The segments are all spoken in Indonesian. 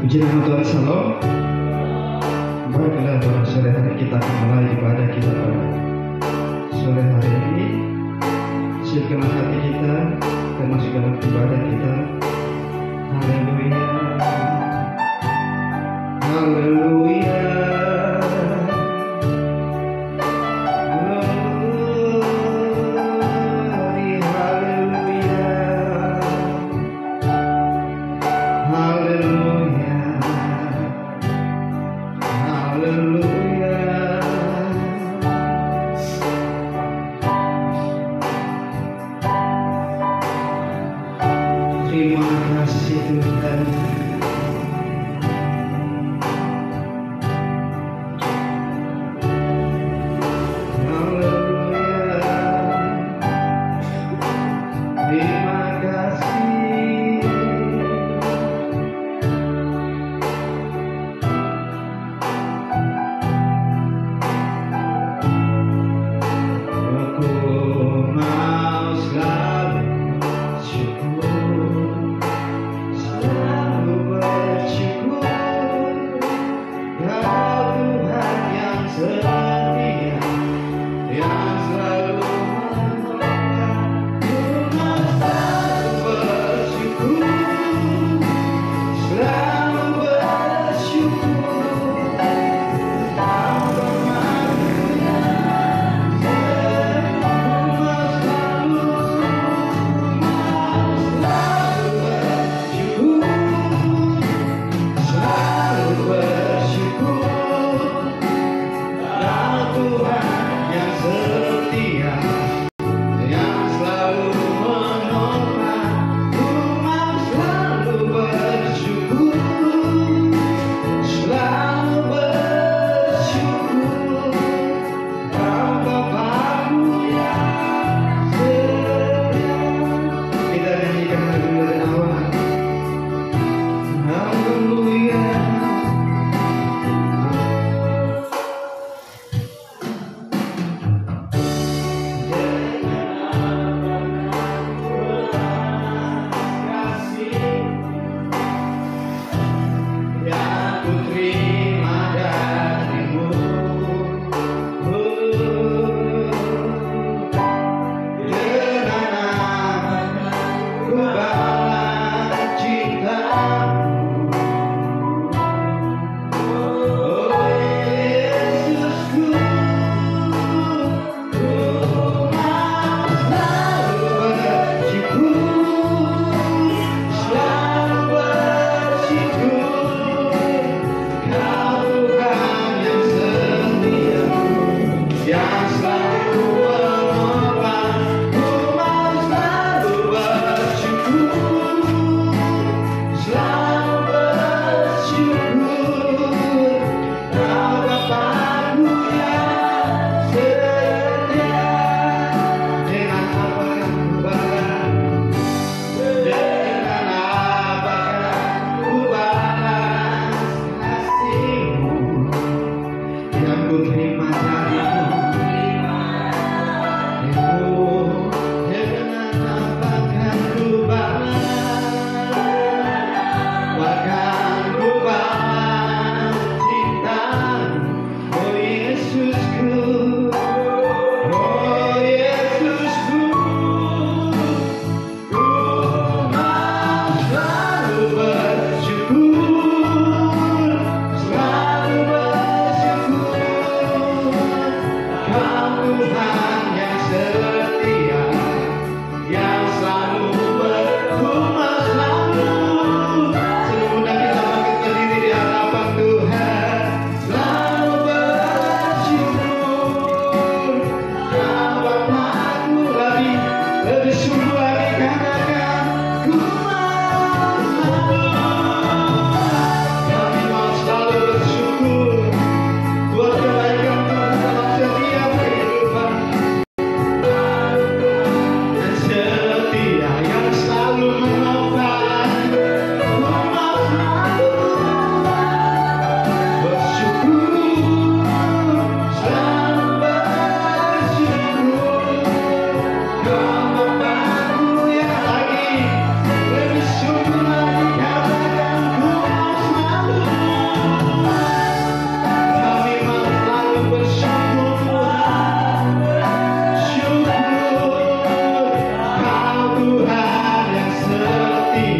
Puji nama Tuhan, Shalom. Baiklah, pada sore hari kita akan mulai ibadah kita pada sore hari ini. Siapkanlah hati kita dan masuk dalam ibadah kita. Haleluya, haleluya, terima kasih Tuhan. Selalu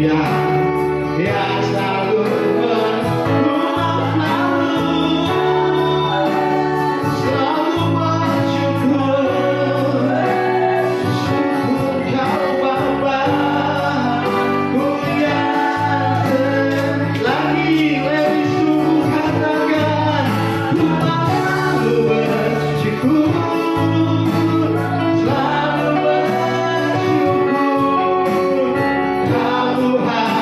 Dia yang selalu selalu bersyukur, syukur kau Bapa, ku yang lagi sungguh katakan, ku selalu bersyukur, selalu bersyukur, kau Tuhan.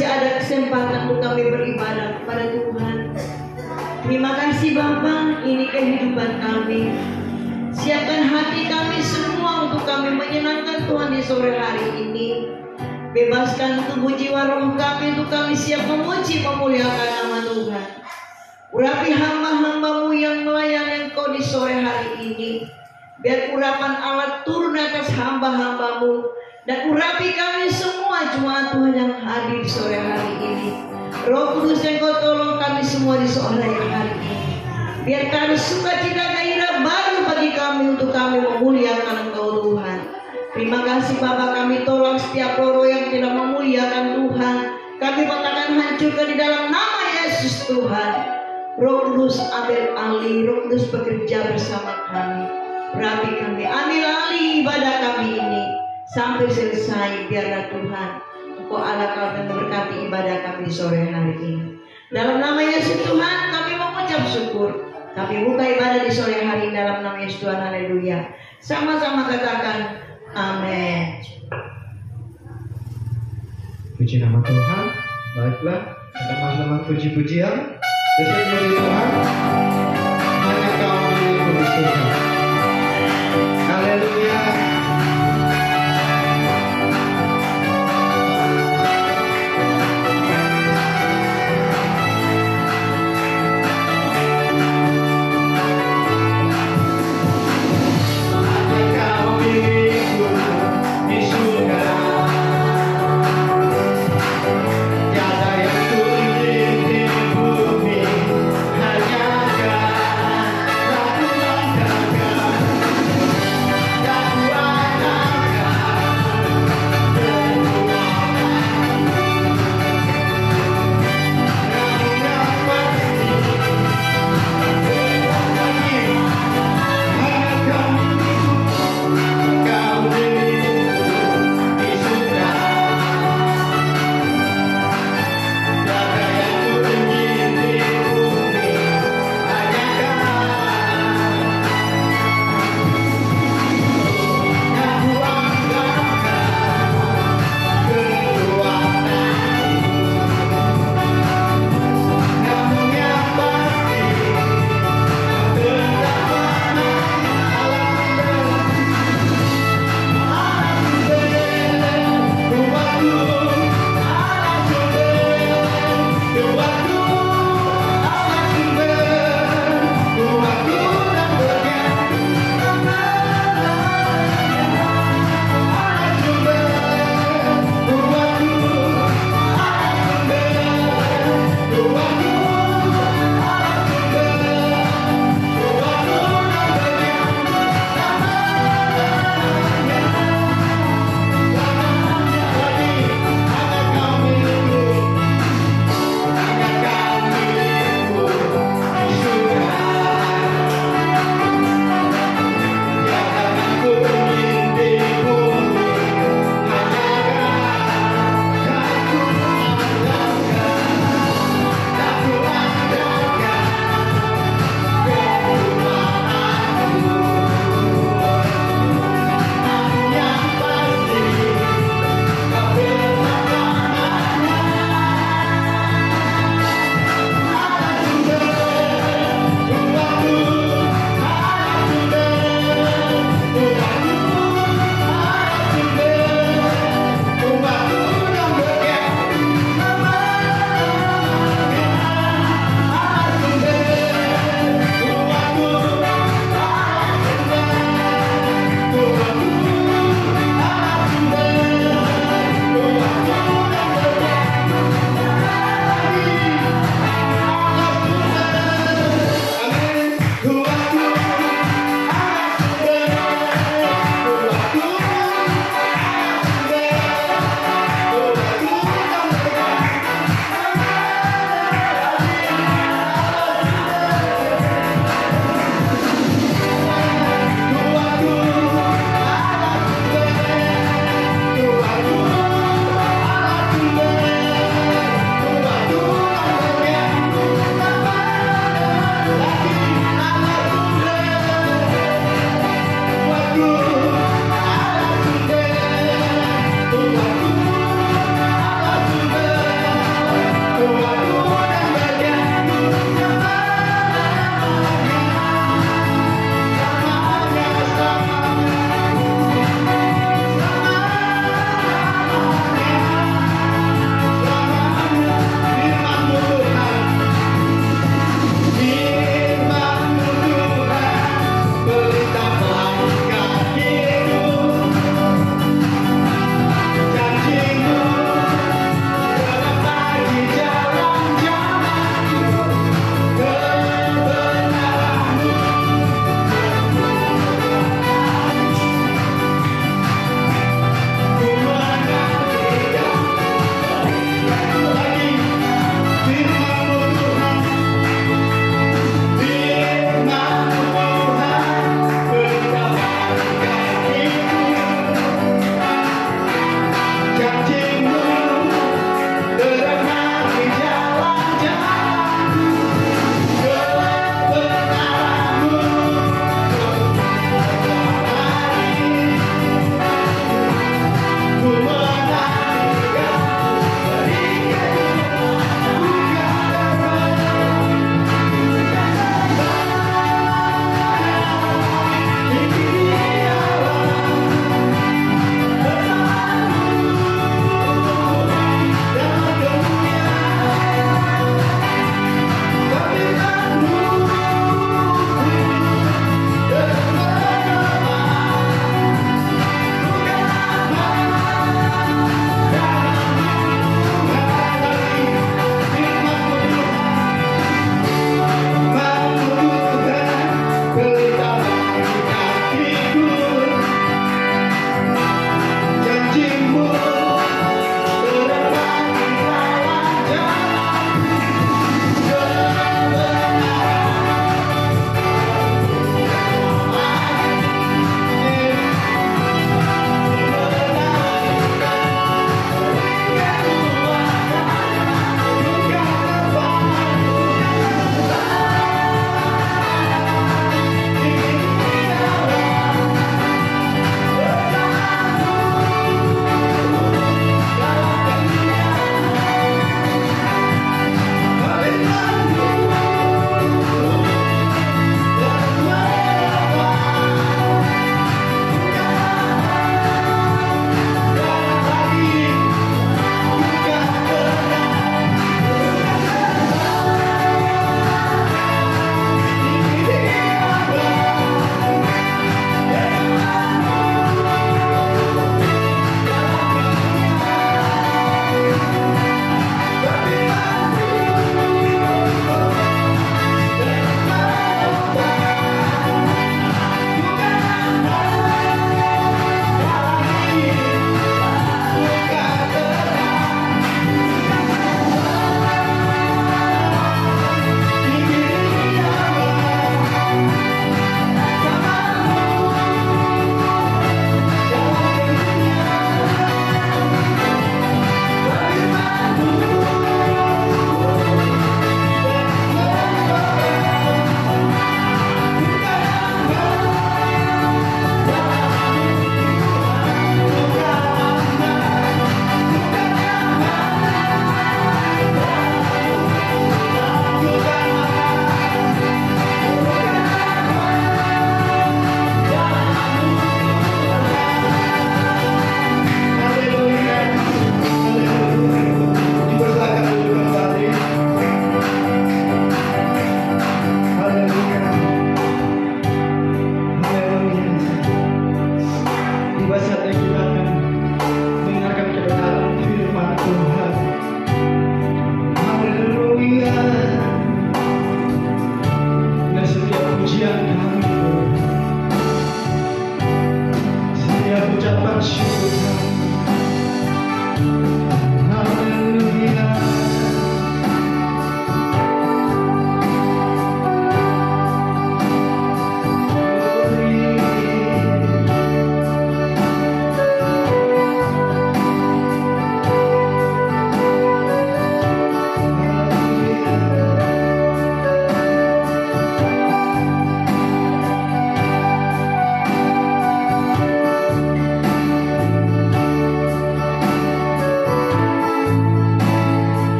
masih ada kesempatan untuk kami beribadah kepada Tuhan. Terima kasih Bapa, ini kehidupan kami. Siapkan hati kami semua untuk kami menyenangkan Tuhan di sore hari ini. Bebaskan tubuh jiwa roh kami untuk kami siap memuji memuliakan nama Tuhan. Urapi hamba-hambamu yang melayani Engkau di sore hari ini. Biar urapan Allah turun atas hamba-hambamu. Dan urapi kami semua jemaat Tuhan yang hadir di sore hari ini. Roh Kudus Engkau tolong kami semua di sore hari ini. Biar kami sukacita gairah baru bagi kami untuk kami memuliakan Engkau Tuhan. Terima kasih Bapa, kami tolong setiap roh yang tidak memuliakan Tuhan. Kami katakan hancurkan di dalam nama Yesus Tuhan. Roh Kudus ambil alih, Roh Kudus bekerja bersama kami. Berapi kami, ambil alih ibadah kami ini sampai selesai. Biarlah Tuhan Engkau Allah kami memberkati ibadah kami sore hari ini. Dalam nama Yesus Tuhan kami mengucap syukur. Kami buka ibadah di sore hari dalam nama Yesus Tuhan. Haleluya. Sama-sama katakan amin. Puji nama Tuhan. Baiklah, kita sama-sama puji-pujian. Puji Tuhan. Hanya Kau milik Kudus Tuhan. Haleluya. Tiada yang sulit di bumi, hanya Kau.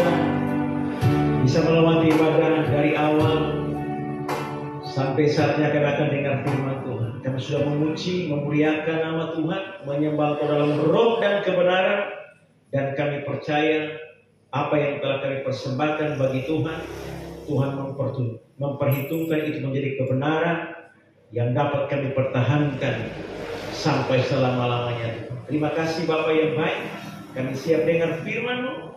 sudah bisa melewati ibadah dari awal sampai saatnya kami akan dengar firman Tuhan. Kami sudah memuji, memuliakan nama Tuhan, menyembah Tuhan dalam roh dan kebenaran, dan kami percaya apa yang telah kami persembahkan bagi Tuhan, Tuhan memperhitungkan itu menjadi kebenaran yang dapat kami pertahankan sampai selama-lamanya. Terima kasih Bapa yang baik, kami siap dengar firman-Mu.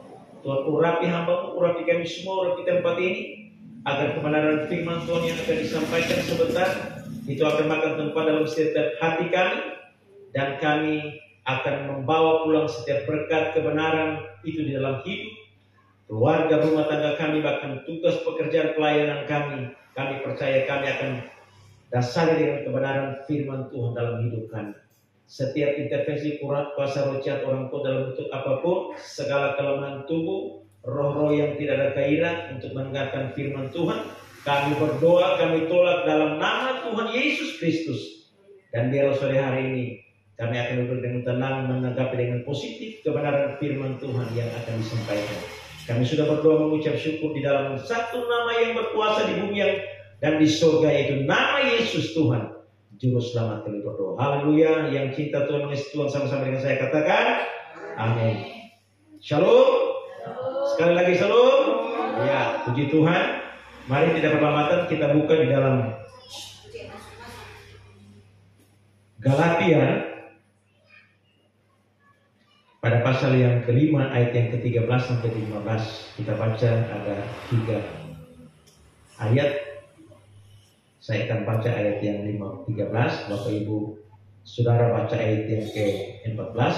Tuhan, urapi hamba-Mu, urapi kami semua, urapi tempat ini, agar kebenaran firman Tuhan yang akan disampaikan sebentar itu akan makan tempat dalam setiap hati kami, dan kami akan membawa pulang setiap berkat kebenaran itu di dalam hidup keluarga, rumah tangga kami, bahkan tugas pekerjaan pelayanan kami. Kami percaya kami akan dasari dengan kebenaran firman Tuhan dalam hidup kami. Setiap intervensi kuat kuasa roh jahat orang tua dalam bentuk apapun, segala kelemahan tubuh, roh-roh yang tidak ada gairah untuk mendengarkan firman Tuhan, kami berdoa, kami tolak dalam nama Tuhan Yesus Kristus. Dan biar sore hari ini kami akan duduk dengan tenang, menanggapi dengan positif kebenaran firman Tuhan yang akan disampaikan. Kami sudah berdoa mengucap syukur di dalam satu nama yang berkuasa di bumi dan di surga, yaitu nama Yesus Tuhan Juru Selamat. Kami berdoa. Haleluya. Yang cinta Tuhan, mengasihi Tuhan, sama-sama dengan saya katakan amin. Shalom. Sekali lagi shalom. Ya, puji Tuhan. Mari tidak berlama-lama kita buka di dalam Galatia pada pasal yang kelima ayat yang ke-13 sampai 15. Kita baca ada 3 ayat. Saya akan baca ayat yang 13, Bapak Ibu Saudara baca ayat yang ke-14.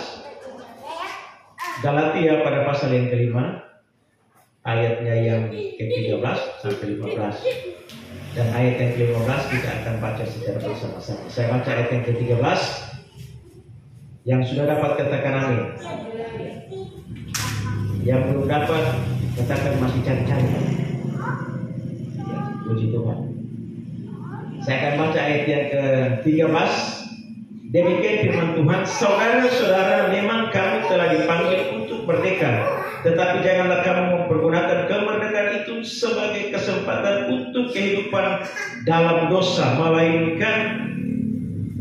Galatia pada pasal yang kelima, ayatnya yang ke-13 sampai 15. Dan ayat yang ke-15 kita akan baca secara bersama-sama. Saya baca ayat yang ke-13. Yang sudah dapat katakan amin. Yang belum dapat katakan masih cari-cari. Ya, puji Tuhan. Saya akan baca ayat yang ke-13. Demikian firman Tuhan, saudara-saudara, memang kamu telah dipanggil untuk merdeka, tetapi janganlah kamu mempergunakan kemerdekaan itu sebagai kesempatan untuk kehidupan dalam dosa, melainkan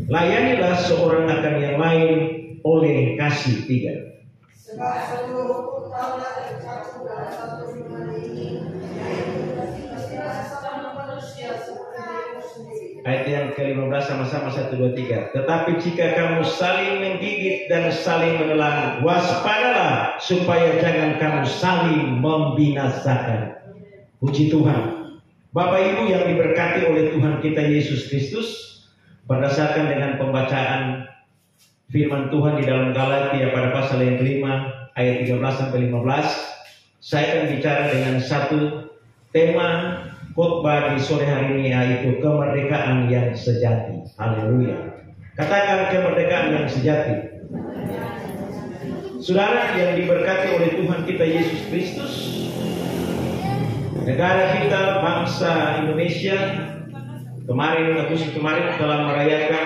layanilah seorang akan yang lain oleh kasih. 3. Sebab seluruh Taurat tercakup dalam satu firman ini, yaitu kasih-kasihan sesama manusia seperti dirimu sendiri. Ayat yang ke-15 sama-sama 1, 2, 3. Tetapi jika kamu saling menggigit dan saling menelan, waspadalah supaya jangan kamu saling membinasakan. Puji Tuhan. Bapak Ibu yang diberkati oleh Tuhan kita Yesus Kristus, berdasarkan dengan pembacaan firman Tuhan di dalam Galatia pada pasal yang kelima ayat 13 sampai 15, saya akan bicara dengan satu tema khotbah di sore hari ini, yaitu kemerdekaan yang sejati. Haleluya. Katakan kemerdekaan yang sejati. Saudara yang diberkati oleh Tuhan kita Yesus Kristus, negara kita, bangsa Indonesia, Agustus kemarin telah merayakan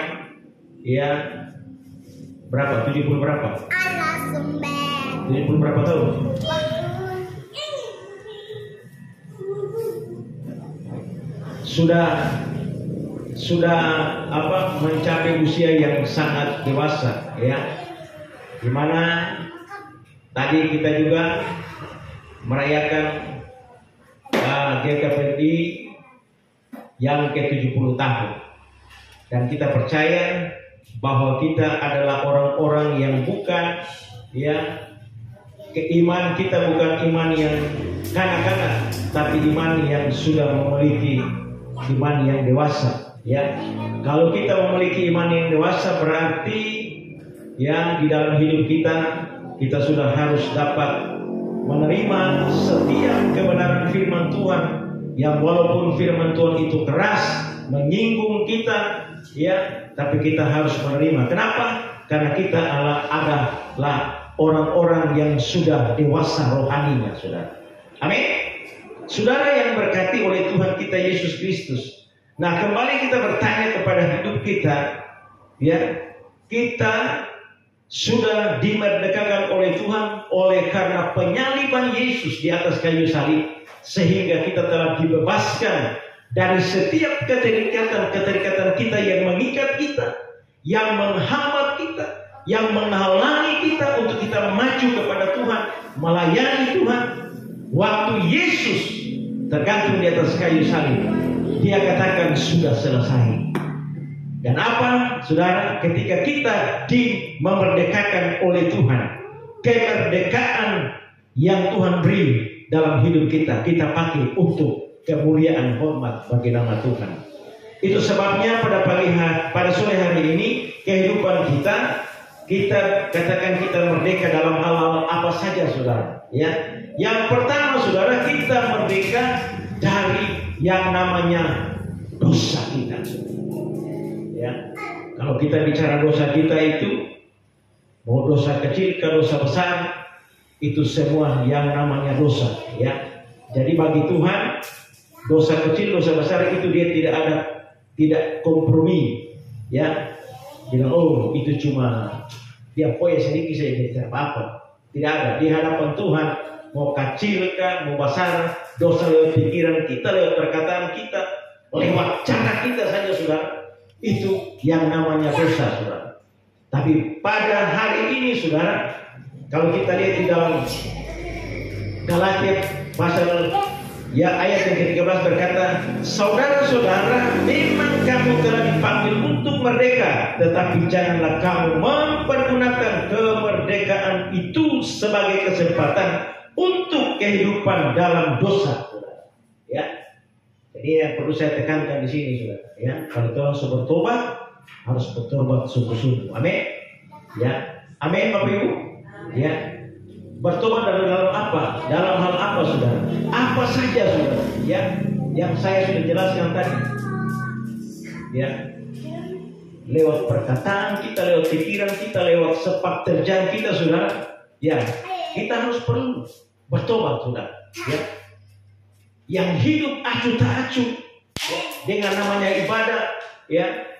berapa? 70 berapa? 70 berapa tahun? Sudah mencapai usia yang sangat dewasa, ya. Dimana tadi kita juga merayakan GKPI yang ke-70 tahun, dan kita percaya bahwa kita adalah orang-orang yang bukan, iman kita bukan iman yang kanak-kanak, tapi iman yang sudah memiliki iman yang dewasa, ya. Kalau kita memiliki iman yang dewasa, berarti di dalam hidup kita sudah harus dapat menerima setiap kebenaran firman Tuhan, yang walaupun firman Tuhan itu keras, menyinggung kita, tapi kita harus menerima. Kenapa? Karena kita adalah orang-orang yang sudah dewasa rohaninya, saudara. Amin. Saudara yang berkati oleh Tuhan kita Yesus Kristus. Nah, kembali kita bertanya kepada hidup kita, kita sudah dimerdekakan oleh Tuhan oleh karena penyaliban Yesus di atas kayu salib, sehingga kita telah dibebaskan dari setiap keterikatan kita yang mengikat kita, yang menghambat kita, yang menghalangi kita untuk kita maju kepada Tuhan, melayani Tuhan. Waktu Yesus tergantung di atas kayu salib, Dia katakan sudah selesai. Dan apa, saudara, ketika kita memerdekakan oleh Tuhan, kemerdekaan yang Tuhan beri dalam hidup kita, kita pakai untuk kemuliaan hormat bagi nama Tuhan. Itu sebabnya pada sore hari ini kehidupan kita katakan kita merdeka dalam hal-hal apa saja, saudara. Ya, yang pertama, saudara, kita merdeka dari yang namanya dosa kita. Ya, kalau kita bicara dosa kita itu, mau dosa kecil ke dosa besar, itu semua yang namanya dosa. Ya, jadi bagi Tuhan dosa kecil, dosa besar itu dia tidak kompromi. Ya, bilang oh itu cuma dia poin sedikit saja, tidak apa-apa. Tidak ada. Di hadapan Tuhan, mau kecil kan, mau besar, dosa lewat pikiran kita, lewat perkataan kita, lewat cara kita saja, saudara, itu yang namanya dosa, saudara. Tapi pada hari ini, saudara, kalau kita lihat di dalam Galatia pasal ayat yang ke-13 berkata, saudara-saudara, memang kamu telah dipanggil untuk merdeka, tetapi janganlah kamu mempergunakan kemerdekaan itu sebagai kesempatan untuk kehidupan dalam dosa. Ya, jadi yang perlu saya tekankan di sini, saudara. Ya, kalau Tuhan sudah bertobat, harus bertobat sungguh-sungguh. Amin. Ya, amin, Bapak Ibu. Ya. Bertobat dalam apa? Dalam hal apa, saudara? Apa saja, saudara? Ya, yang saya sudah jelaskan tadi. Ya, lewat perkataan kita, lewat pikiran kita, lewat sepak terjang kita, saudara. Ya, kita harus perlu bertobat, saudara. Ya, yang hidup acuh tak acuh dengan namanya ibadah. Ya,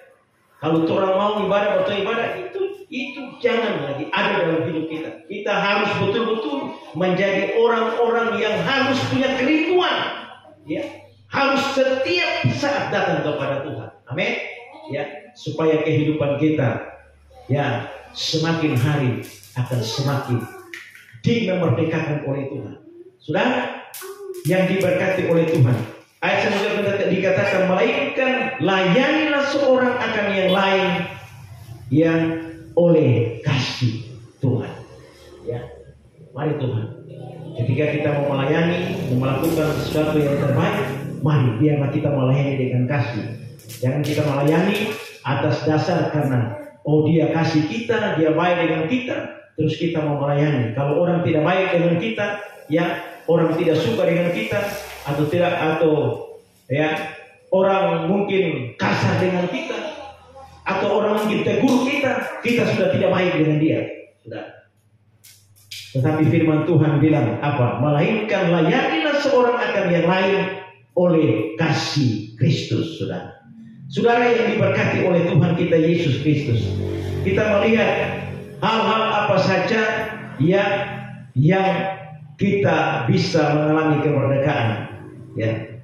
kalau orang mau ibadah, betul ibadah itu jangan lagi ada dalam hidup kita. Kita harus betul-betul menjadi orang-orang yang harus punya kerinduan, ya, harus setiap saat datang kepada Tuhan. Amin. Ya, supaya kehidupan kita ya semakin hari akan semakin dimerdekakan oleh Tuhan. Saudara yang diberkati oleh Tuhan, ayat selanjutnya dikatakan, melainkan layanilah seorang akan yang lain yang oleh kasih Tuhan. Ya, mari Tuhan, ketika kita mau melayani, mau melakukan sesuatu yang terbaik, mari biarlah kita melayani dengan kasih. Jangan kita melayani atas dasar karena oh dia kasih kita, dia baik dengan kita, terus kita mau melayani. Kalau orang tidak baik dengan kita, ya, orang tidak suka dengan kita, atau tidak, atau ya orang mungkin kasar dengan kita, atau orang mungkin tegur kita sudah tidak baik dengan dia. Sudah. Tetapi firman Tuhan bilang apa? Melainkan layanilah seorang akan yang lain oleh kasih Kristus. Saudara yang diberkati oleh Tuhan kita Yesus Kristus, kita melihat hal-hal apa saja yang kita bisa mengalami kemerdekaan. Ya,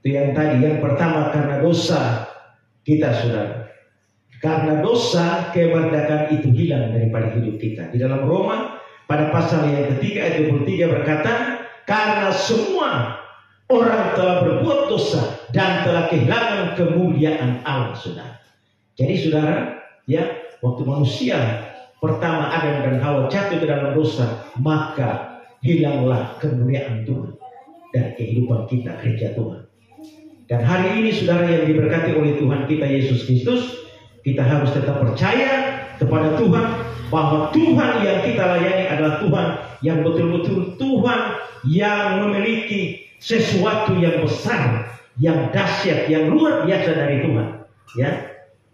itu yang tadi, yang pertama karena dosa kita, saudara. Karena dosa, kemerdekaan itu hilang daripada hidup kita. Di dalam Roma pada pasal yang ketiga ayat 23 berkata, karena semua orang telah berbuat dosa dan telah kehilangan kemuliaan Allah, saudara. Jadi saudara, ya, waktu manusia pertama Adam dan Hawa jatuh ke dalam dosa, maka hilanglah kemuliaan Tuhan dan kehidupan kita, kerja Tuhan. Dan hari ini saudara yang diberkati oleh Tuhan kita Yesus Kristus, kita harus tetap percaya kepada Tuhan bahwa Tuhan yang kita layani adalah Tuhan yang betul-betul Tuhan yang memiliki sesuatu yang besar, yang dahsyat, yang luar biasa dari Tuhan. Ya,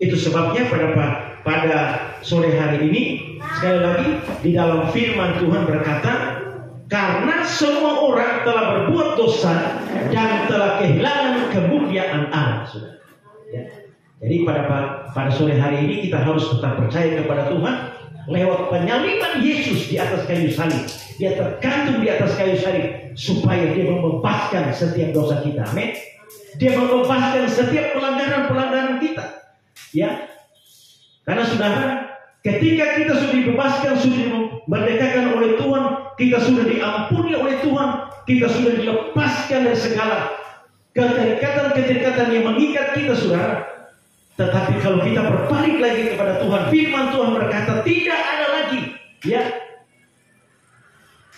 itu sebabnya pada sore hari ini sekali lagi di dalam firman Tuhan berkata, karena semua orang telah berbuat dosa dan telah kehilangan kemuliaan Allah. Ya. Jadi pada sore hari ini kita harus tetap percaya kepada Tuhan lewat penyaliban Yesus di atas kayu salib. Dia tergantung di atas kayu salib supaya dia membebaskan setiap dosa kita. Amin. Dia membebaskan setiap pelanggaran-pelanggaran kita. Ya. Karena saudara, ketika kita sudah dibebaskan, sudah dimerdekakan oleh Tuhan, kita sudah diampuni oleh Tuhan, kita sudah dilepaskan dari segala keterikatan-keterikatan yang mengikat kita, saudara. Tetapi kalau kita berbalik lagi kepada Tuhan, firman Tuhan berkata tidak ada lagi ya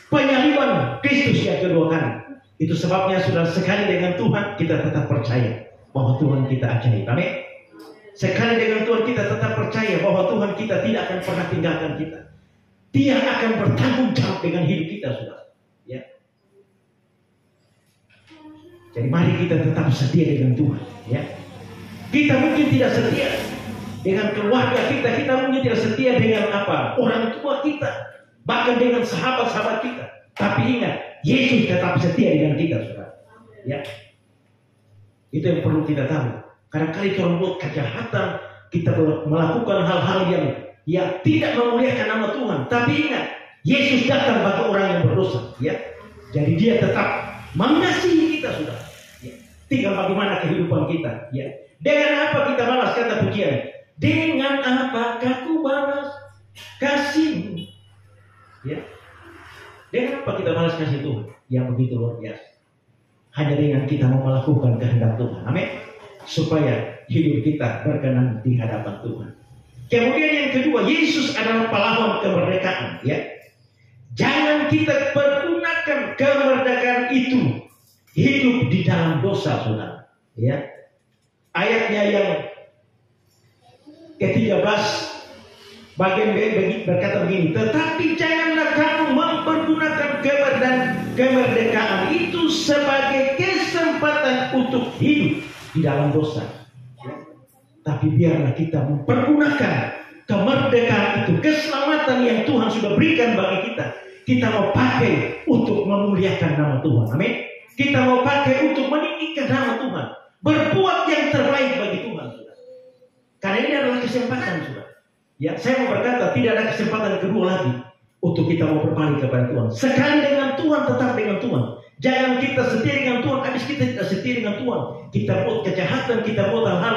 penyaliban Kristus yang kedua kali. Itu sebabnya sudah sekali dengan Tuhan kita tetap percaya bahwa Tuhan kita ajaib. Amin. Sekali dengan Tuhan kita tetap percaya bahwa Tuhan kita tidak akan pernah tinggalkan kita. Dia akan bertanggung jawab dengan hidup kita, saudara. Ya. Jadi mari kita tetap setia dengan Tuhan. Ya. Kita mungkin tidak setia dengan keluarga kita, kita mungkin tidak setia dengan orang tua kita, bahkan dengan sahabat-sahabat kita. Tapi ingat, Yesus tetap setia dengan kita, saudara. Ya, itu yang perlu kita tahu. Kadang-kali kita membuat kejahatan, kita melakukan hal-hal yang tidak memuliakan nama Tuhan. Tapi ingat, Yesus datang bagi orang yang berdosa. Ya, jadi Dia tetap mengasihi kita, saudara. Ya. Tinggal bagaimana kehidupan kita. Ya. Dengan apa kita balas, kata pujian? Dengan apakah ku balas kasih? Ya. Dengan apa kita balas kasih Tuhan? Yang begitu luar biasa. Hanya dengan kita mau melakukan kehendak Tuhan. Amin. Supaya hidup kita berkenan di hadapan Tuhan. Kemudian yang kedua, Yesus adalah pahlawan kemerdekaan. Ya. Jangan kita pergunakan kemerdekaan itu hidup di dalam dosa, saudara. Ya. Ayatnya yang ke-13 bagian B berkata begini, tetapi janganlah kamu mempergunakan kemerdekaan itu sebagai kesempatan untuk hidup di dalam dosa. Tapi biarlah kita mempergunakan kemerdekaan itu, keselamatan yang Tuhan sudah berikan bagi kita. Kita mau pakai untuk memuliakan nama Tuhan. Amin. Kita mau pakai untuk meninggikan nama Tuhan. Berbuat yang terbaik bagi Tuhan, saudara. Karena ini adalah kesempatan, saudara. Ya, saya mau berkata tidak ada kesempatan kedua lagi untuk kita mau berbalik kepada Tuhan. Sekali dengan Tuhan, tetap dengan Tuhan. Jangan kita setia dengan Tuhan, habis kita tidak setia dengan Tuhan. Kita buat kejahatan, kita buat hal-hal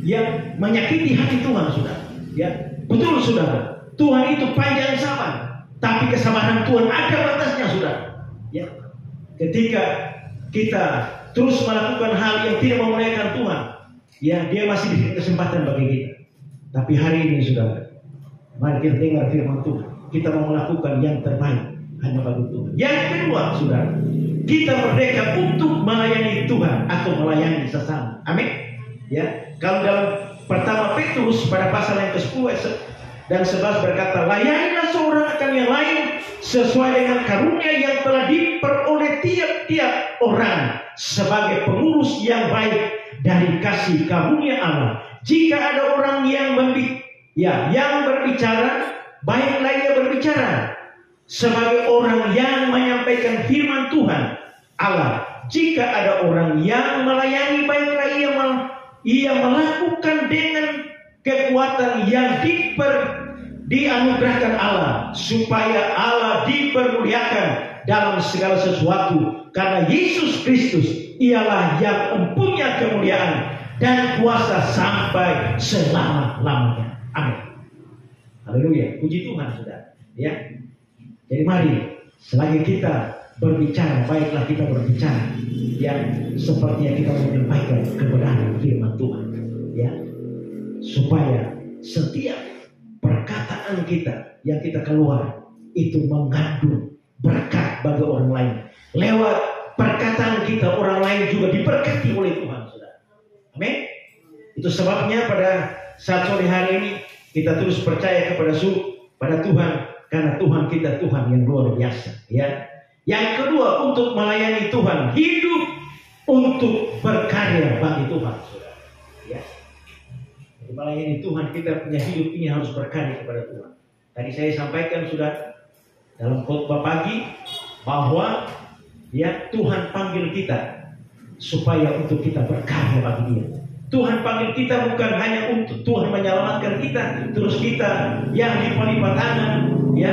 yang menyakiti hati Tuhan, saudara. Ya, betul, saudara. Tuhan itu panjang sabar, tapi kesabaran Tuhan ada batasnya, saudara. Ya, ketika kita terus melakukan hal yang tidak memuliakan Tuhan, ya Dia masih beri kesempatan bagi kita. Tapi hari ini, saudara, mari kita dengar firman Tuhan. Kita mau melakukan yang terbaik hanya bagi Tuhan. Yang kedua, saudara, kita merdeka untuk melayani Tuhan atau melayani sesama. Amin. Ya, kalau dalam pertama Petrus pada pasal yang ke-10 dan 11 berkata, layanilah seorang akan yang lain sesuai dengan karunia yang telah diperoleh tiap-tiap orang sebagai pengurus yang baik dari kasih karunia Allah. Jika ada orang yang berbicara, baiklah ia berbicara sebagai orang yang menyampaikan firman Tuhan Allah. Jika ada orang yang melayani, baiklah ia melakukan dengan kekuatan yang dianugerahkan Allah, supaya Allah dipermuliakan dalam segala sesuatu. Karena Yesus Kristus ialah yang mempunyai kemuliaan dan kuasa sampai selama-lamanya. Amin. Haleluya. Puji Tuhan, saudara. Ya. Jadi mari, selagi kita berbicara, baiklah kita berbicara yang sepertinya kita menyampaikan kebenaran firman Tuhan. Ya. Supaya setiap perkataan kita yang kita keluar itu mengandung berkat bagi orang lain. Lewat perkataan kita, orang lain juga diberkati oleh Tuhan, saudara. Amin. Itu sebabnya pada saat sore hari ini kita terus percaya kepada Tuhan, karena Tuhan kita Tuhan yang luar biasa. Ya. Yang kedua, untuk melayani Tuhan, hidup untuk berkarya bagi Tuhan, saudara. Ya. Jadi melayani Tuhan, kita punya hidup ini harus berkarya kepada Tuhan. Tadi saya sampaikan sudah dalam khotbah pagi bahwa ya Tuhan panggil kita supaya untuk kita berkarya bagi Dia. Tuhan panggil kita bukan hanya untuk Tuhan menyelamatkan kita, terus kita yang lipat-lipat tangan, ya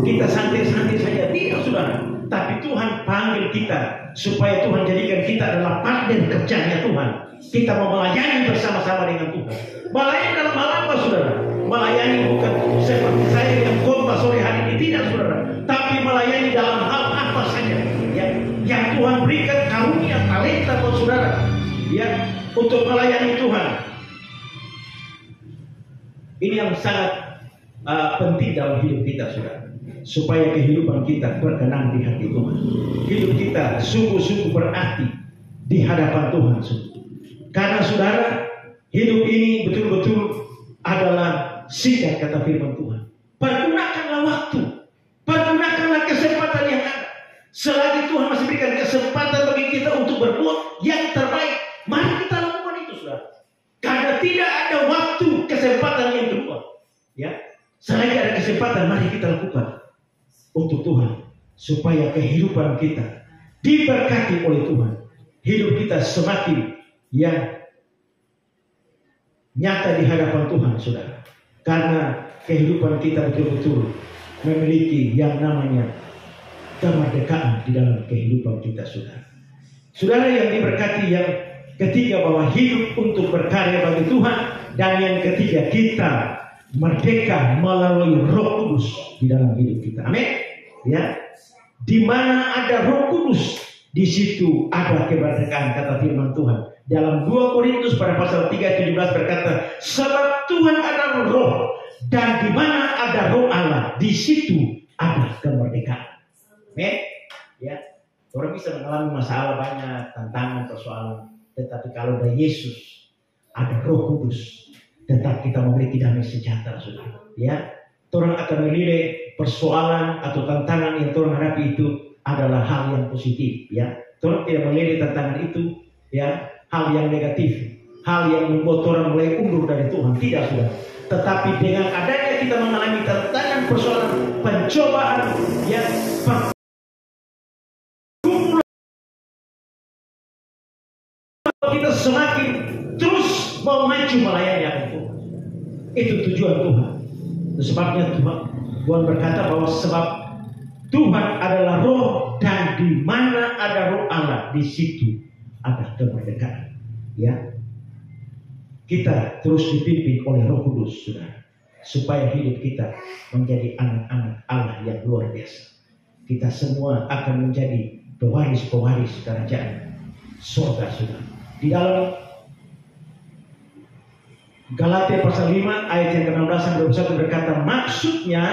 kita santai-santai saja. Tidak, saudara. Tapi Tuhan panggil kita supaya Tuhan jadikan kita adalah partner kerjanya Tuhan. Kita mau melayani bersama-sama dengan Tuhan. Melayani dalam hal apa, saudara? Melayani bukan seperti saya yang khotbah sore hari ini, tidak, saudara. Tapi melayani dalam hal apa saja, ya, yang Tuhan berikan karunia talenta buat saudara, ya, untuk melayani Tuhan. Ini yang sangat penting dalam hidup kita, saudara, supaya kehidupan kita berkenan di hati Tuhan. Hidup kita sungguh-sungguh berarti di hadapan Tuhan, saudara. Karena saudara, hidup ini betul-betul adalah singkat, kata firman Tuhan. Pergunakanlah waktu, pergunakanlah kesempatan yang ada. Selagi Tuhan masih berikan kesempatan bagi kita untuk berbuat yang terbaik, mari kita lakukan itu, saudara. Karena tidak ada waktu kesempatan yang kedua, ya. Selagi ada kesempatan, mari kita lakukan untuk Tuhan, supaya kehidupan kita diberkati oleh Tuhan. Hidup kita semakin nyata di hadapan Tuhan, saudara. Karena kehidupan kita betul-betul memiliki yang namanya kemerdekaan di dalam kehidupan kita, saudara. Saudara yang diberkati, yang ketiga bahwa hidup untuk berkarya bagi Tuhan, dan yang ketiga kita merdeka melalui Roh Kudus di dalam hidup kita. Amin. Ya, di mana ada Roh Kudus, di situ ada kemerdekaan, kata firman Tuhan. Dalam 2 Korintus pada pasal 3:17 berkata, sebab Tuhan adalah Roh, dan di mana ada Roh Allah, di situ ada kemerdekaan. Amin. Ya, orang bisa mengalami masalah banyak, tantangan, persoalan, tetapi kalau ada Yesus, ada Roh Kudus, tetap kita memiliki damai sejahtera, saudara. Ya, orang akan menilai persoalan atau tantangan yang orang hadapi itu adalah hal yang positif. Ya, orang tidak menilai tantangan itu, ya, hal yang negatif, hal yang membuat orang mulai undur dari Tuhan. Tidak, saudara. Tetapi dengan adanya kita mengalami tantangan, persoalan, pencobaan, ya, kita semakin terus mau maju melayani akan Tuhan. Itu tujuan Tuhan. Itu sebabnya Tuhan berkata bahwa sebab Tuhan adalah Roh, dan di mana ada Roh Allah, di situ ada kemerdekaan. Ya, kita terus dipimpin oleh Roh Kudus, saudara, supaya hidup kita menjadi anak-anak Allah yang luar biasa. Kita semua akan menjadi pewaris-pewaris kerajaan surga, saudara. Di dalam Galatia pasal 5 ayat yang ke-16 sampai 21 berkata, maksudnya,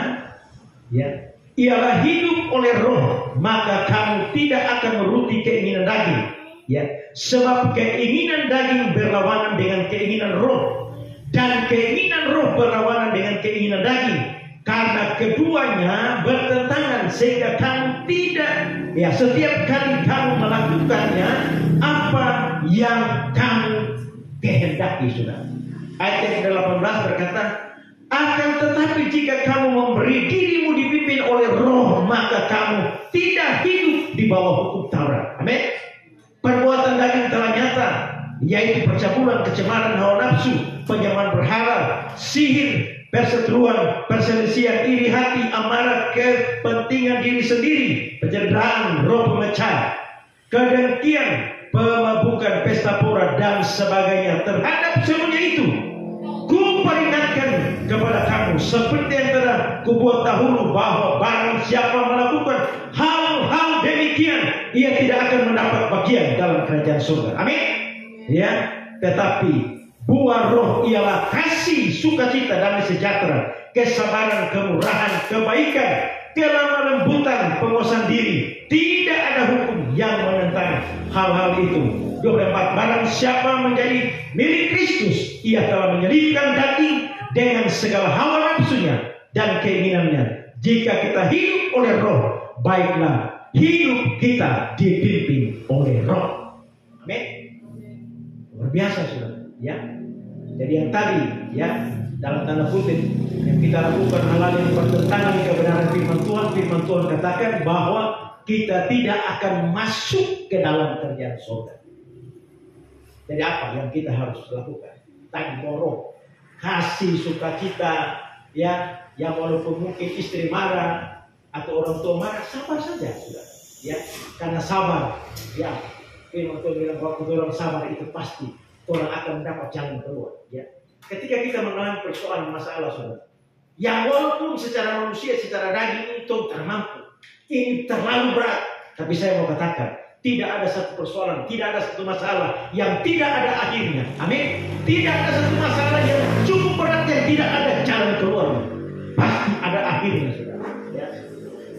ya, ialah hidup oleh Roh, maka kamu tidak akan menuruti keinginan daging. Ya, sebab keinginan daging berlawanan dengan keinginan Roh, dan keinginan Roh berlawanan dengan keinginan daging. Karena keduanya bertentangan, sehingga kamu tidak, ya, setiap kali kamu melakukannya apa yang kamu kehendaki, saudara. Ayat yang ke-18 berkata, akan tetapi jika kamu memberi dirimu dipimpin oleh Roh, maka kamu tidak hidup di bawah hukum Taurat. Amin. Perbuatan daging telah nyata, yaitu percabulan, kecemaran, hawa nafsu, penyembahan berhala, sihir, perseteruan, perselisihan, iri hati, amarah, kepentingan diri sendiri, pencenderaan, roh pemecah, kedengkian, pemabukan, pesta pora, dan sebagainya. Terhadap semuanya itu, ku peringatkan kepada kamu, seperti yang telah kubuat dahulu, bahwa barang siapa melakukan hal-hal demikian, ia tidak akan mendapat bagian dalam kerajaan surga. Amin. Ya, tetapi buah Roh ialah kasih, sukacita, damai sejahtera, kesabaran, kemurahan, kebaikan, kelemah lembutan, penguasaan diri. Tidak ada hukum yang menentang hal-hal itu. 24. Barang siapa menjadi milik Kristus, ia telah menyelipkan daging dengan segala hawa nafsunya dan keinginannya. Jika kita hidup oleh Roh, baiklah hidup kita dipimpin oleh Roh. Amin. Luar biasa, saudara. Ya, jadi yang tadi, ya, dalam tanda kutip, yang kita lakukan hal-hal yang bertentangan dengan kebenaran firman Tuhan katakan bahwa kita tidak akan masuk ke dalam kerajaan surga. Jadi apa yang kita harus lakukan? Tadi borong, kasih sukacita, ya, yang walaupun mungkin istri marah atau orang tua marah, sabar saja, sudah, ya, karena sabar, ya, firman Tuhan bilang waktu orang sabar itu pasti orang akan mendapat jalan keluar, ya. Ketika kita mengalami persoalan masalah, sudah, yang walaupun secara manusia, secara daging itu tak mampu, ini terlalu berat, tapi saya mau katakan, tidak ada satu persoalan, tidak ada satu masalah yang tidak ada akhirnya. Amin. Tidak ada satu masalah yang cukup berat yang tidak ada jalan keluar. Pasti ada akhirnya, saudara. Ya.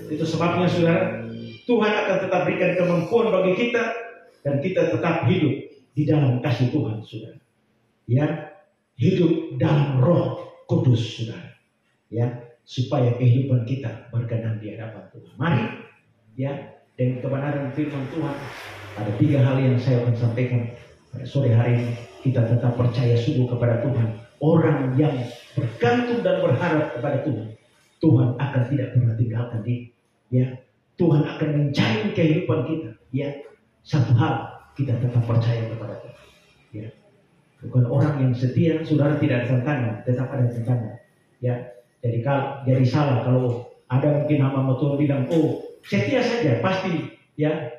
Itu sebabnya, saudara, Tuhan akan tetap berikan kemampuan bagi kita dan kita tetap hidup di dalam kasih Tuhan, saudara. Ya, hidup dalam Roh Kudus, saudara. Ya, supaya kehidupan kita berkenan di hadapan Tuhan. Mari, ya. Dan kebenaran firman Tuhan, ada 3 hal yang saya akan sampaikan pada sore hari ini. Kita tetap percaya sungguh kepada Tuhan. Orang yang bergantung dan berharap kepada Tuhan, Tuhan akan tidak pernah tinggalkan dia. Ya, Tuhan akan menjamin kehidupan kita. Ya, satu hal kita tetap percaya kepada Tuhan. Ya, bukan orang yang setia, saudara tidak ada tantangan, tetap ada tantangan. Ya, jadi salah kalau ada mungkin hamba Tuhan bilang, oh, setia saja, pasti ya,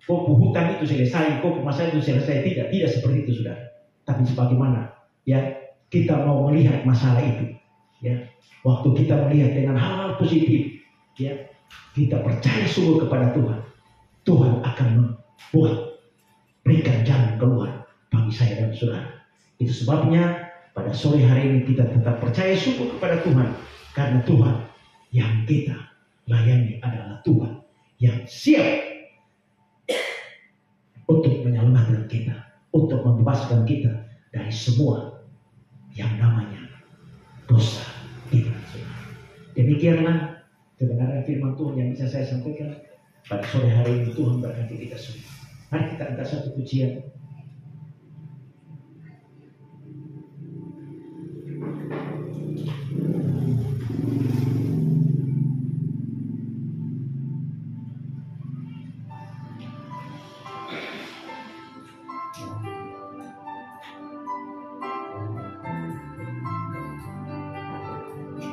kok hutang itu selesai, kok masalah itu selesai. Tidak seperti itu, saudara. Tapi sebagaimana ya kita mau melihat masalah itu, ya, waktu kita melihat dengan hal-hal positif, ya, kita percaya sungguh kepada Tuhan, Tuhan akan membuat berikan jalan keluar bagi saya dan saudara. Itu sebabnya pada sore hari ini kita tetap percaya sungguh kepada Tuhan, karena Tuhan yang kita layani adalah Tuhan yang siap untuk menyelamatkan kita, untuk membebaskan kita dari semua yang namanya dosa kita. Demikianlah kebenaran firman Tuhan yang bisa saya sampaikan pada sore hari ini. Tuhan berkati kita semua. Mari kita angkat satu pujian.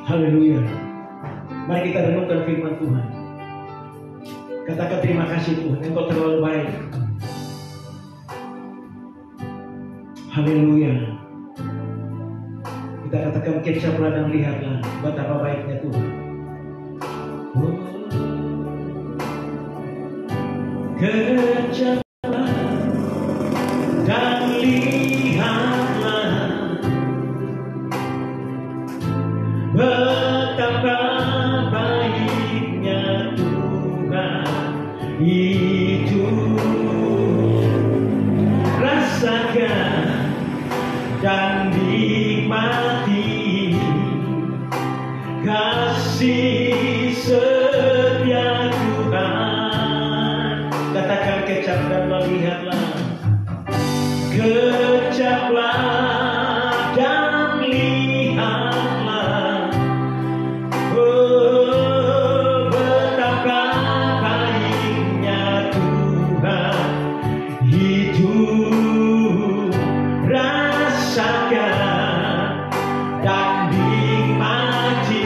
Haleluya. Mari kita renungkan firman Tuhan. Katakan terima kasih Tuhan, Engkau terlalu baik. Haleluya. Kita katakan kecaplah dan lihatlah betapa baiknya Tuhan. Oh. Kecaplah dan lihatlah betapa baiknya Tuhan itu. Rasakan dan nikmati kasih setia Tuhan. Katakan kecap dan lihatlah. Kecaplah dan lihatlah, oh, betapa baiknya Tuhan itu. Rasakan dan nikmati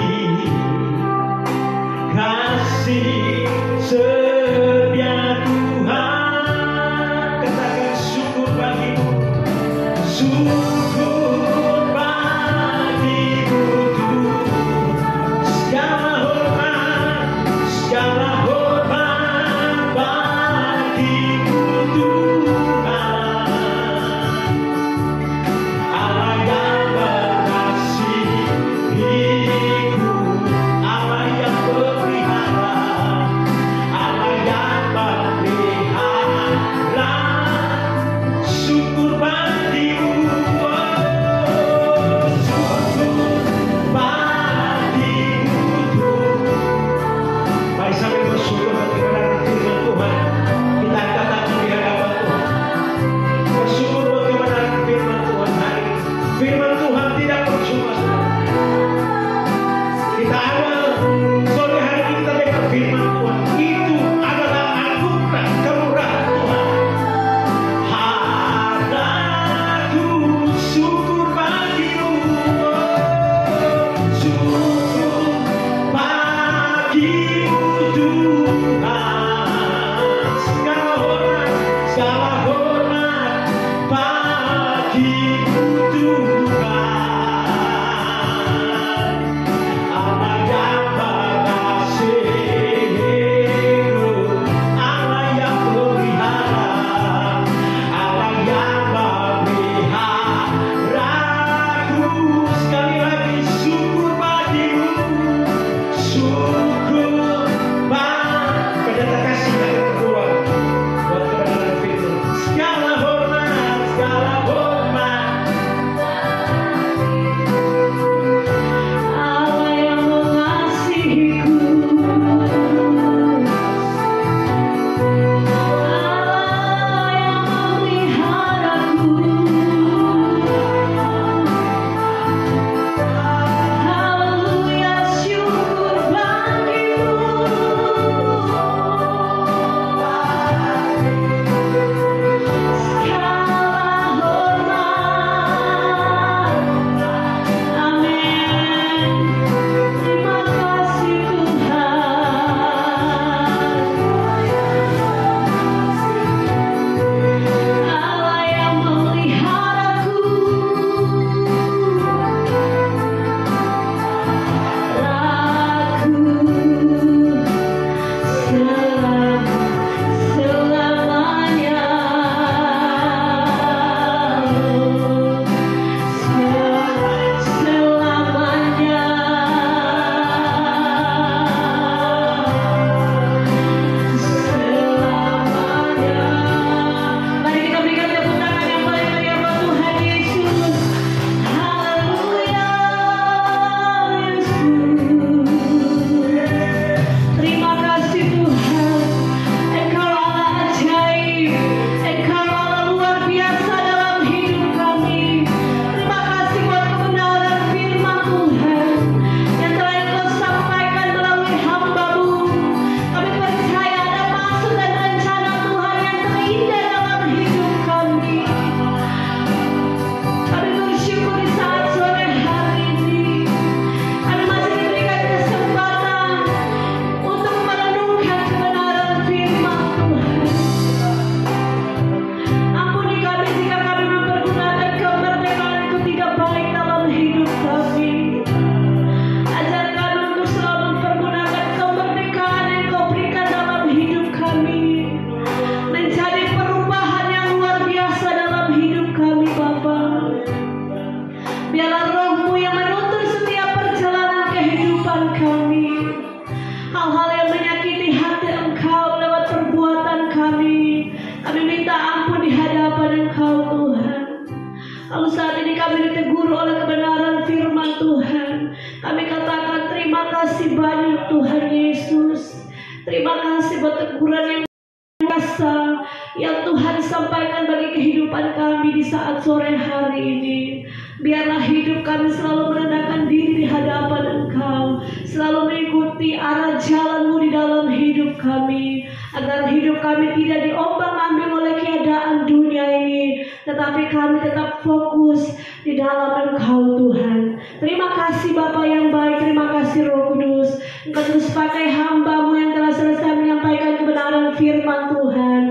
kasih setia Tuhan. Katakan syukur bagimu. Kalau saat ini kami ditegur oleh kebenaran firman Tuhan, kami katakan terima kasih banyak Tuhan Yesus. Terima kasih buat teguran yang biasa yang Tuhan sampaikan bagi kehidupan kami di saat sore hari ini. Biarlah hidup kami selalu merendahkan diri di hadapan Engkau, selalu mengikuti arah jalan-Mu di dalam hidup kami, agar hidup kami tidak diombang-ambing oleh keadaan dunia ini, tetapi kami tetap fokus di dalam Engkau Tuhan. Terima kasih Bapa yang baik, terima kasih Roh Kudus. Engkau terus pakai hamba-Mu yang telah selesai menyampaikan kebenaran firman Tuhan.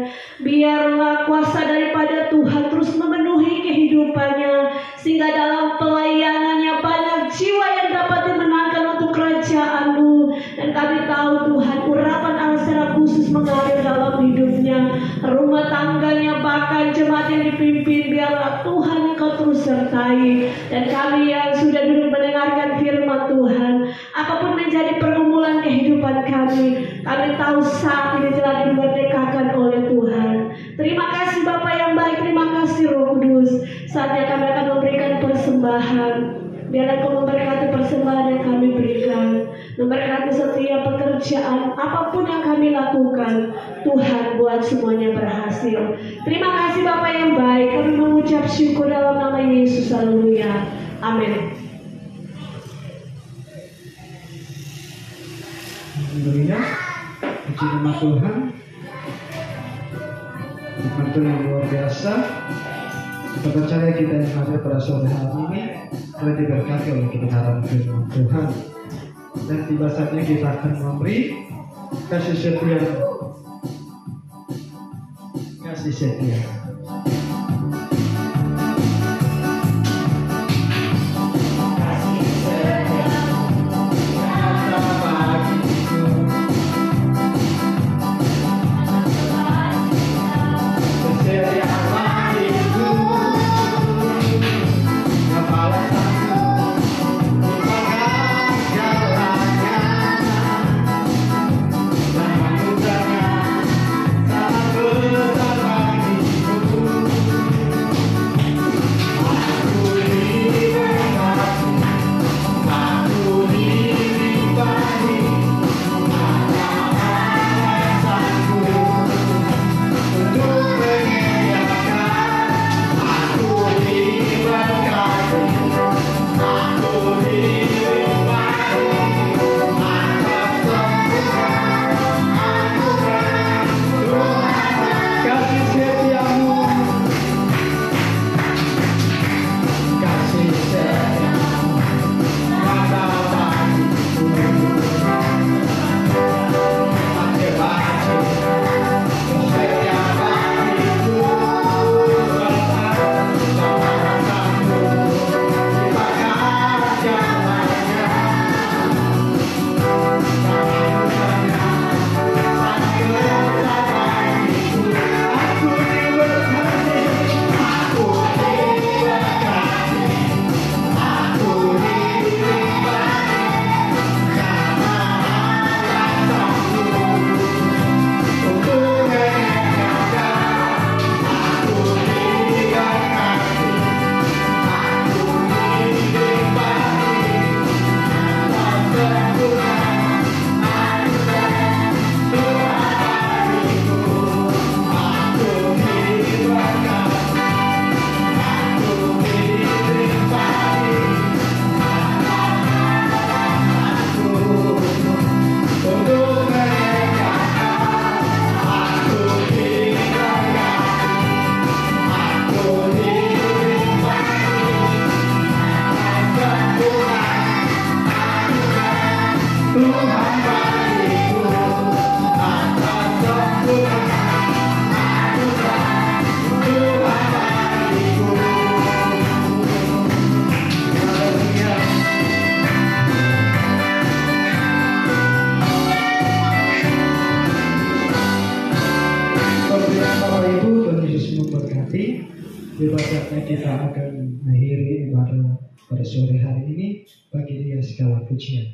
Biarlah kuasa daripada Tuhan terus memenuhi kehidupannya, sehingga dalam pelayanannya banyak jiwa yang dapat dimenangkan untuk kerajaan-Mu. Dan kami tahu Tuhan, urapan Allah secara khusus mengalir dalam hidupnya, rumah tangganya, bahkan jemaat yang dipimpin. Biarlah Tuhan Engkau terus sertai. Dan kami yang sudah duduk mendengarkan firman Tuhan, apapun menjadi pergumulan kehidupan kami tahu saat ini telah dimerdekakan oleh Tuhan. Terima kasih Bapa yang baik, terima kasih Roh Kudus. Saatnya kami akan memberikan persembahan. Biarlah Engkau memberkati persembahan yang kami berikan, memberkati setiap pekerjaan, apapun yang kami lakukan. Tuhan buat semuanya berhasil. Terima kasih Bapa yang baik. Kami mengucap syukur dalam nama Yesus. Haleluya. Amin. Alhamdulillah, puji nama Tuhan. Firman Tuhan yang luar biasa. Kita percaya kita yang hadir pada sore hari ini telah diberkati oleh kebenaran firman Tuhan. Dan tiba saatnya kita akan memberi kasih setia. Kasih setia. Saatnya kita akan mengakhiri ibadah pada sore hari ini. Bagi Dia segala pujian.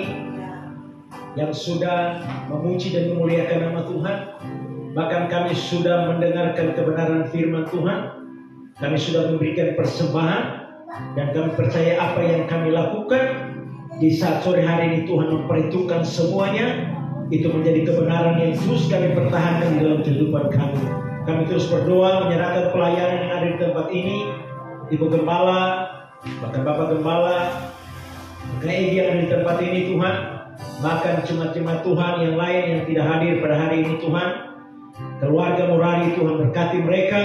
kami yang sudah memuji dan memuliakan nama Tuhan. Bahkan kami sudah mendengarkan kebenaran firman Tuhan. Kami sudah memberikan persembahan dan kami percaya apa yang kami lakukan di saat sore hari ini Tuhan memperhitungkan semuanya. Itu menjadi kebenaran yang terus kami pertahankan dalam kehidupan kami. Kami terus berdoa menyerahkan pelayanan yang ada di tempat ini, Ibu Gembala, bahkan Bapak Gembala, Egi yang ada di tempat ini Tuhan, bahkan jemaat-jemaat Tuhan yang lain yang tidak hadir pada hari ini Tuhan. Keluarga Murari, Tuhan berkati mereka.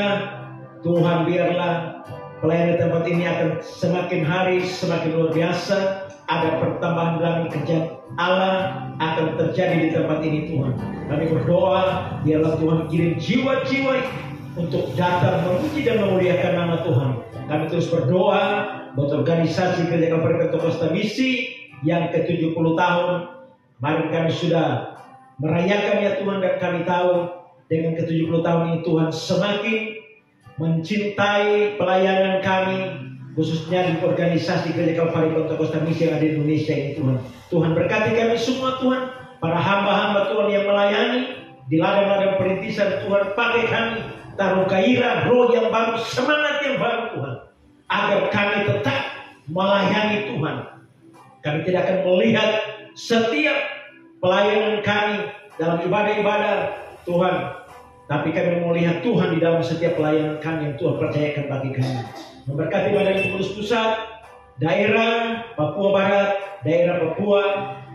Tuhan biarlah pelayanan di tempat ini akan semakin hari semakin luar biasa. Ada pertambahan dalam kerjaan Allah akan terjadi di tempat ini Tuhan. Kami berdoa biarlah Tuhan kirim jiwa-jiwa untuk datang memuji dan memuliakan nama Tuhan. Kami terus berdoa buat organisasi Gereja Kalvari Pentakosta Misi yang ke-70 tahun. Kemarin kami sudah merayakannya Tuhan, dan kami tahu dengan ke-70 tahun ini Tuhan semakin mencintai pelayanan kami, khususnya di organisasi Gereja Kalvari Pentakosta Misi yang ada di Indonesia ini Tuhan. Tuhan berkati kami semua Tuhan, para hamba-hamba Tuhan yang melayani di ladang-ladang perintisan Tuhan. Pakai kami, taruh gairah, roh yang baru, semangat yang baru Tuhan, agar kami tetap melayani Tuhan. Kami tidak akan melihat setiap pelayanan kami dalam ibadah-ibadah Tuhan, tapi kami melihat Tuhan di dalam setiap pelayanan kami yang Tuhan percayakan bagi kami. Memberkati Badan Pengurus Pusat, daerah Papua Barat, daerah Papua,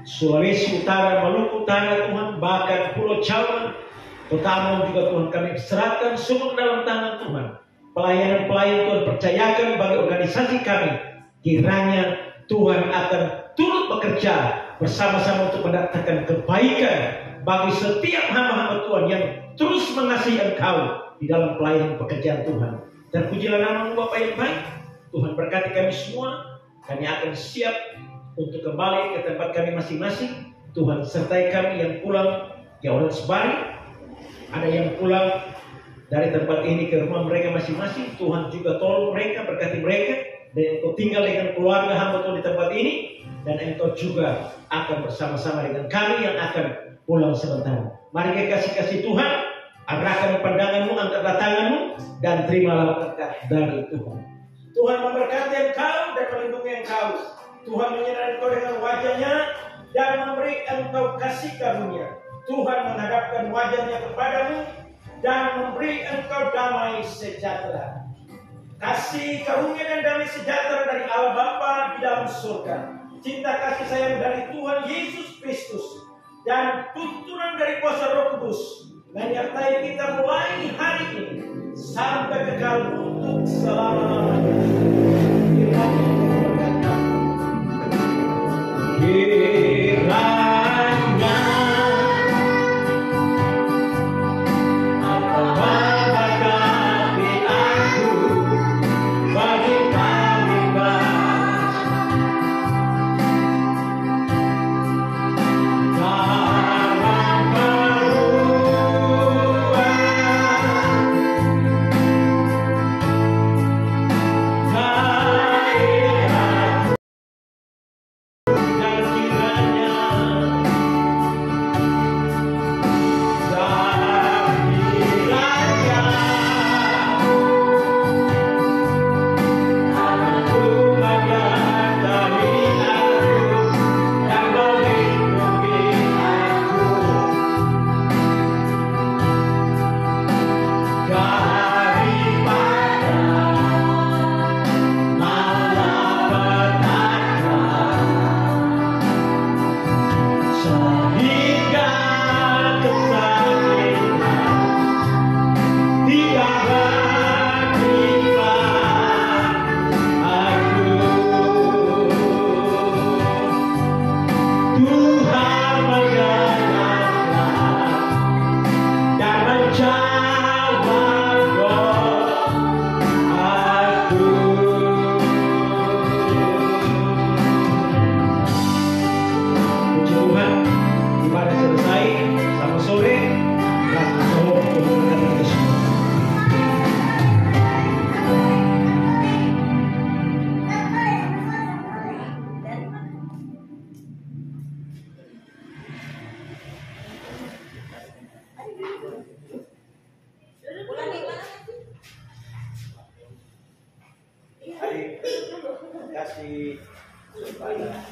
Sulawesi Utara, Maluku Utara Tuhan, bahkan Pulau Jawa, Kota Ambon juga Tuhan, kami serahkan semua dalam tangan Tuhan. Pelayanan-pelayan Tuhan percayakan bagi organisasi kami, kiranya Tuhan akan turut bekerja bersama-sama untuk mendatangkan kebaikan bagi setiap hamba-hamba Tuhan yang terus mengasihi Engkau di dalam pelayanan pekerjaan Tuhan. Terpujilah nama-Mu Bapa yang baik. Tuhan berkati kami semua. Kami akan siap untuk kembali ke tempat kami masing-masing. Tuhan sertai kami yang pulang ke Owensboro. Ada yang pulang dari tempat ini ke rumah mereka masing-masing. Tuhan juga tolong mereka, berkati mereka. Dan Engkau tinggal dengan keluarga hamba Tuhan di tempat ini. Dan Engkau juga akan bersama-sama dengan kami yang akan pulang sebentar. Mari kita kasih Tuhan. Arahkan pandanganmu, angkatlah tanganmu, dan terimalah berkat dari Tuhan. Tuhan memberkati engkau dan melindungi engkau. Tuhan menyertai engkau dengan wajahnya dan memberi engkau kasih karunia. Tuhan menghadapkan wajahnya kepadamu dan memberi engkau damai sejahtera. Kasih karunia dan damai sejahtera dari Allah Bapa di dalam surga, cinta kasih sayang dari Tuhan Yesus Kristus, dan tuntunan dari kuasa Roh Kudus menyertai kita mulai hari ini sampai kekal untuk selama-lamanya. Kiranya Allah berkati aku bagi kami bahas. Mari kasih kepada